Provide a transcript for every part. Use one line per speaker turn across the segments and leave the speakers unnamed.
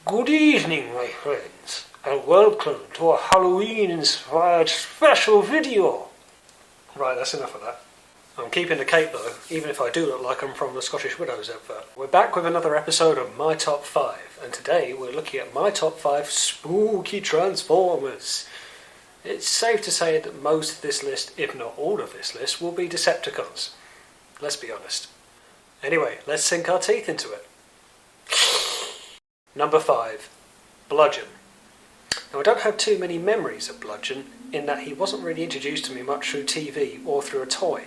Good evening, my friends, and welcome to a Halloween-inspired special video. Right, that's enough of that. I'm keeping the cape though, even if I do look like I'm from the Scottish Widows advert. We're back with another episode of My Top 5, and today we're looking at my top 5 spooky Transformers. It's safe to say that most of this list, if not all of this list, will be Decepticons. Let's be honest. Anyway, let's sink our teeth into it. Number 5. Bludgeon. Now I don't have too many memories of Bludgeon, in that he wasn't really introduced to me much through TV or through a toy.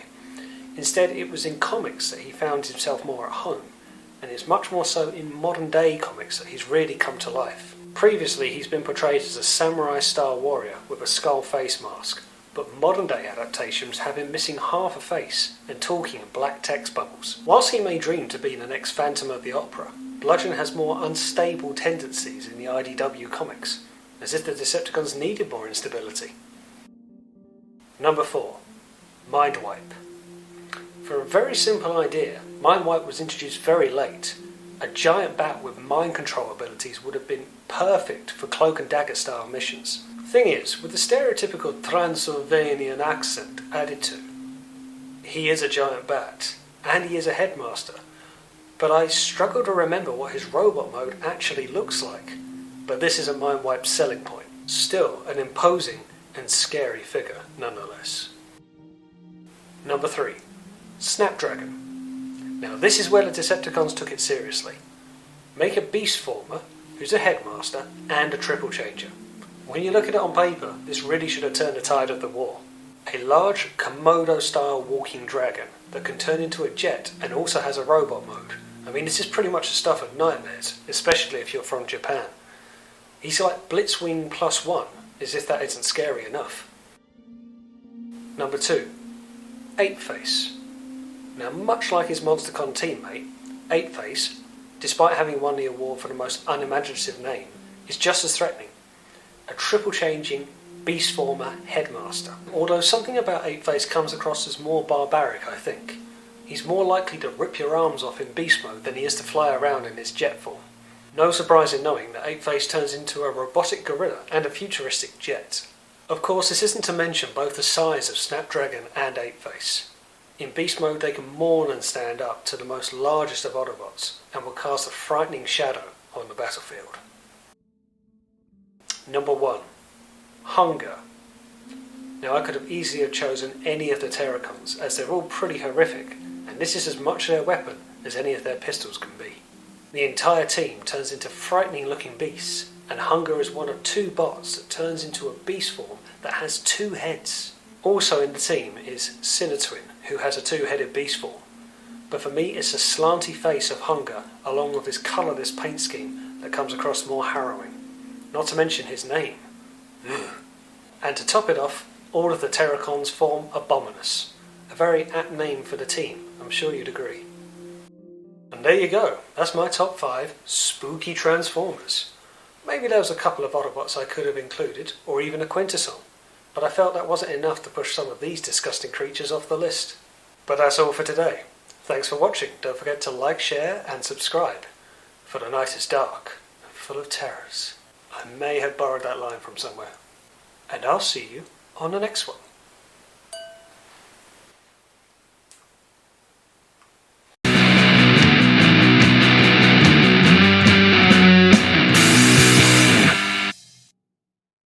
Instead, it was in comics that he found himself more at home, and it's much more so in modern day comics that he's really come to life. Previously, he's been portrayed as a samurai-style warrior with a skull face mask, but modern day adaptations have him missing half a face and talking in black text bubbles. Whilst he may dream to be the next Phantom of the Opera, Bludgeon has more unstable tendencies in the IDW comics, as if the Decepticons needed more instability. Number 4. Mindwipe. For a very simple idea, Mindwipe was introduced very late. A giant bat with mind control abilities would have been perfect for cloak and dagger style missions. Thing is, with the stereotypical Transylvanian accent added to, he is a giant bat, and he is a headmaster, but I struggle to remember what his robot mode actually looks like. But this isn't Mindwipe's selling point. Still, an imposing and scary figure nonetheless. Number 3. Snapdragon. Now this is where the Decepticons took it seriously. Make a beast former, who's a headmaster, and a triple changer. When you look at it on paper, this really should have turned the tide of the war. A large Komodo-style walking dragon that can turn into a jet and also has a robot mode. I mean, this is pretty much the stuff of nightmares, especially if you're from Japan. He's like Blitzwing +1, as if that isn't scary enough. Number 2. Apeface. Now, much like his Monstercon teammate, Apeface, despite having won the award for the most unimaginative name, is just as threatening. A triple-changing, beast-former headmaster. Although something about Apeface comes across as more barbaric, I think. He's more likely to rip your arms off in beast mode than he is to fly around in his jet form. No surprise in knowing that Apeface turns into a robotic gorilla and a futuristic jet. Of course, this isn't to mention both the size of Snapdragon and Apeface. In beast mode they can more than stand up to the most largest of Autobots and will cast a frightening shadow on the battlefield. Number 1. Hun-Gurrr. Now I could have easily have chosen any of the Terracons, as they're all pretty horrific, and this is as much their weapon as any of their pistols can be. The entire team turns into frightening looking beasts, and Hun-Gurrr is one of 2 bots that turns into a beast form that has 2 heads. Also in the team is Sinatwin, who has a 2-headed beast form. But for me it's the slanty face of Hun-Gurrr along with his colourless paint scheme that comes across more harrowing. Not to mention his name. And to top it off, all of the Terracons form Abominus. A very apt name for the team, I'm sure you'd agree. And there you go, that's my top 5 spooky Transformers. Maybe there was a couple of Autobots I could have included, or even a Quintesson, but I felt that wasn't enough to push some of these disgusting creatures off the list. But that's all for today. Thanks for watching, don't forget to like, share and subscribe, for the night is dark and full of terrors. I may have borrowed that line from somewhere. And I'll see you on the next one.